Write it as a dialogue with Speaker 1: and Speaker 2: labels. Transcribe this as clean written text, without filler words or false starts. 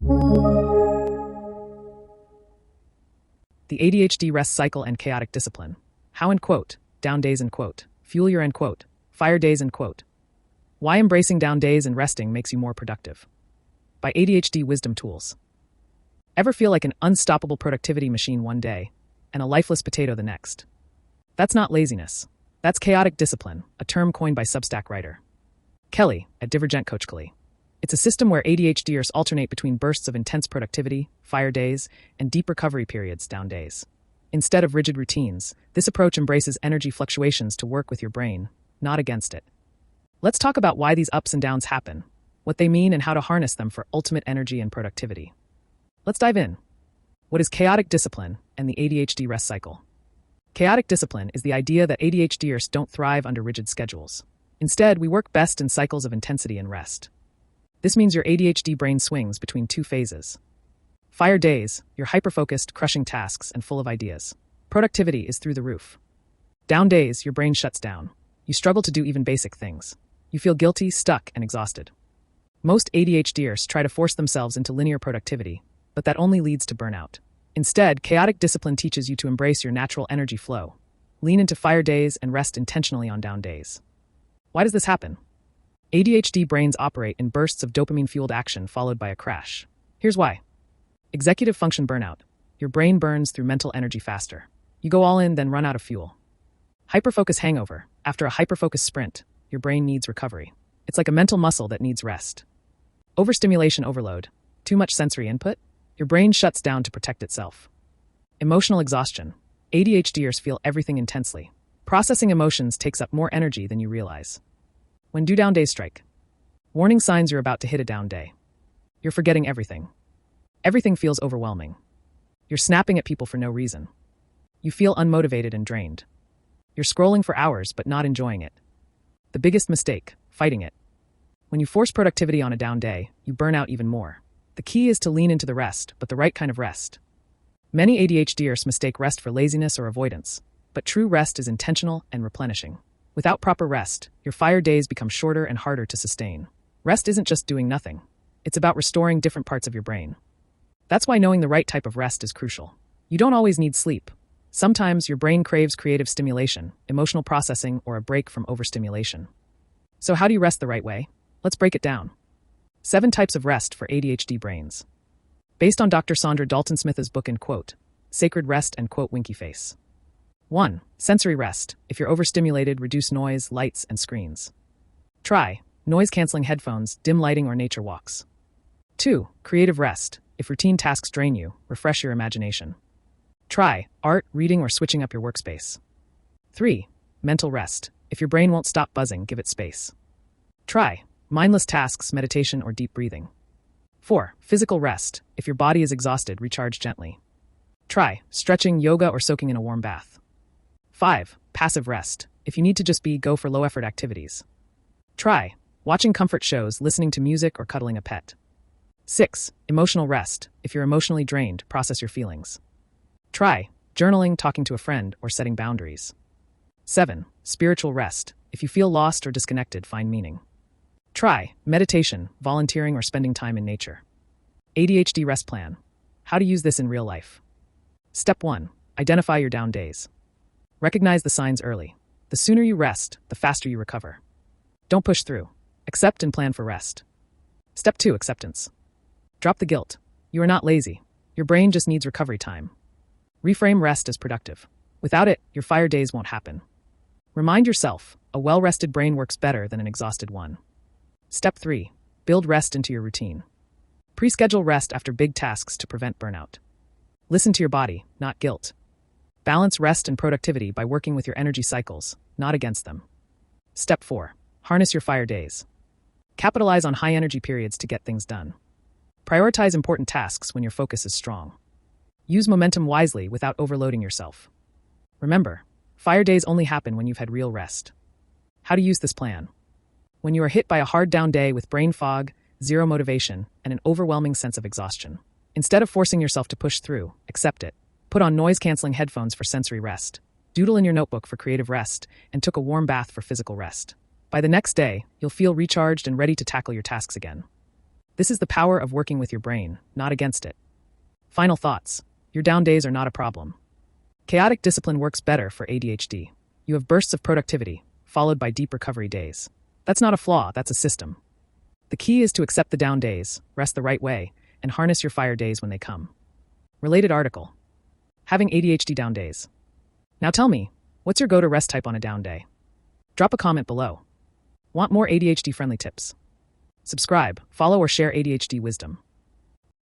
Speaker 1: The ADHD rest cycle and chaotic discipline. How and quote, down days and quote, fuel your end quote, fire days and quote. Why embracing down days and resting makes you more productive. By ADHD Wisdom Tools. Ever feel like an unstoppable productivity machine one day and a lifeless potato the next? That's not laziness. That's chaotic discipline, a term coined by Substack writer Kelly at Divergent Coach Kelly. It's a system where ADHDers alternate between bursts of intense productivity, fire days, and deep recovery periods, down days. Instead of rigid routines, this approach embraces energy fluctuations to work with your brain, not against it. Let's talk about why these ups and downs happen, what they mean, and how to harness them for ultimate energy and productivity. Let's dive in. What is chaotic discipline and the ADHD rest cycle? Chaotic discipline is the idea that ADHDers don't thrive under rigid schedules. Instead, we work best in cycles of intensity and rest. This means your ADHD brain swings between two phases. Fire days, you're hyper-focused, crushing tasks, and full of ideas. Productivity is through the roof. Down days, your brain shuts down. You struggle to do even basic things. You feel guilty, stuck, and exhausted. Most ADHDers try to force themselves into linear productivity, but that only leads to burnout. Instead, chaotic discipline teaches you to embrace your natural energy flow. Lean into fire days and rest intentionally on down days. Why does this happen? ADHD brains operate in bursts of dopamine-fueled action followed by a crash. Here's why. Executive function burnout. Your brain burns through mental energy faster. You go all in, then run out of fuel. Hyperfocus hangover. After a hyperfocus sprint, your brain needs recovery. It's like a mental muscle that needs rest. Overstimulation overload. Too much sensory input? Your brain shuts down to protect itself. Emotional exhaustion. ADHDers feel everything intensely. Processing emotions takes up more energy than you realize. When do down days strike? Warning signs you're about to hit a down day. You're forgetting everything. Everything feels overwhelming. You're snapping at people for no reason. You feel unmotivated and drained. You're scrolling for hours but not enjoying it. The biggest mistake, fighting it. When you force productivity on a down day, you burn out even more. The key is to lean into the rest, but the right kind of rest. Many ADHDers mistake rest for laziness or avoidance, but true rest is intentional and replenishing. Without proper rest, your fire days become shorter and harder to sustain. Rest isn't just doing nothing. It's about restoring different parts of your brain. That's why knowing the right type of rest is crucial. You don't always need sleep. Sometimes your brain craves creative stimulation, emotional processing, or a break from overstimulation. So how do you rest the right way? Let's break it down. 7 types of rest for ADHD brains. Based on Dr. Sandra Dalton-Smith's book and quote, Sacred Rest and quote Winky Face. 1. Sensory rest. If you're overstimulated, reduce noise, lights, and screens. Try noise-canceling headphones, dim lighting, or nature walks. 2. Creative rest. If routine tasks drain you, refresh your imagination. Try art, reading, or switching up your workspace. 3. Mental rest. If your brain won't stop buzzing, give it space. Try mindless tasks, meditation, or deep breathing. 4. Physical rest. If your body is exhausted, recharge gently. Try stretching, yoga, or soaking in a warm bath. 5. Passive rest. If you need to just be, go for low-effort activities. Try watching comfort shows, listening to music, or cuddling a pet. 6. Emotional rest. If you're emotionally drained, process your feelings. Try journaling, talking to a friend, or setting boundaries. 7. Spiritual rest. If you feel lost or disconnected, find meaning. Try meditation, volunteering, or spending time in nature. ADHD rest plan. How to use this in real life. Step 1. Identify your down days. Recognize the signs early. The sooner you rest, the faster you recover. Don't push through. Accept and plan for rest. Step 2. Acceptance. Drop the guilt. You are not lazy. Your brain just needs recovery time. Reframe rest as productive. Without it, your fire days won't happen. Remind yourself, a well-rested brain works better than an exhausted one. Step 3. Build rest into your routine. Pre-schedule rest after big tasks to prevent burnout. Listen to your body, not guilt. Balance rest and productivity by working with your energy cycles, not against them. Step 4. Harness your fire days. Capitalize on high-energy periods to get things done. Prioritize important tasks when your focus is strong. Use momentum wisely without overloading yourself. Remember, fire days only happen when you've had real rest. How to use this plan. When you are hit by a hard down day with brain fog, zero motivation, and an overwhelming sense of exhaustion, instead of forcing yourself to push through, accept it. Put on noise-canceling headphones for sensory rest. Doodle in your notebook for creative rest, and took a warm bath for physical rest. By the next day, you'll feel recharged and ready to tackle your tasks again. This is the power of working with your brain, not against it. Final thoughts. Your down days are not a problem. Chaotic discipline works better for ADHD. You have bursts of productivity, followed by deep recovery days. That's not a flaw, that's a system. The key is to accept the down days, rest the right way, and harness your fire days when they come. Related article. Having ADHD down days. Now tell me, what's your go-to rest type on a down day? Drop a comment below. Want more ADHD-friendly tips? Subscribe, follow, or share ADHD wisdom.